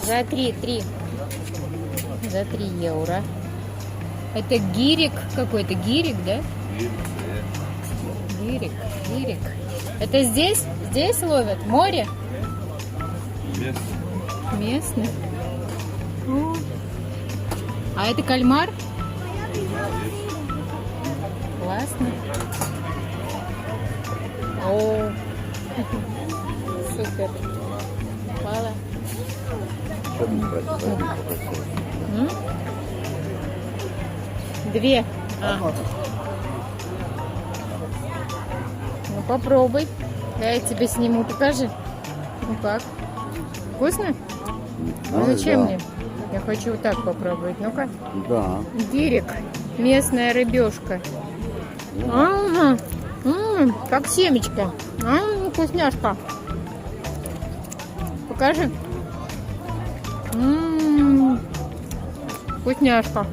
За 3. За 3 евро. Это гирик какой-то. Гирик, да? Гирик. Это здесь? Здесь ловят? Море? Местный. О. А это кальмар? Классно. О, супер. Мало. Две. Ну попробуй. Да, я тебе сниму. Покажи. Ну как? Вкусно? Ну, зачем мне? Я хочу вот так попробовать. Ну-ка. Да. Гирик. Местная рыбешка. Ага. Как семечко. Вкусняшка. Покажи. Вкусняшка.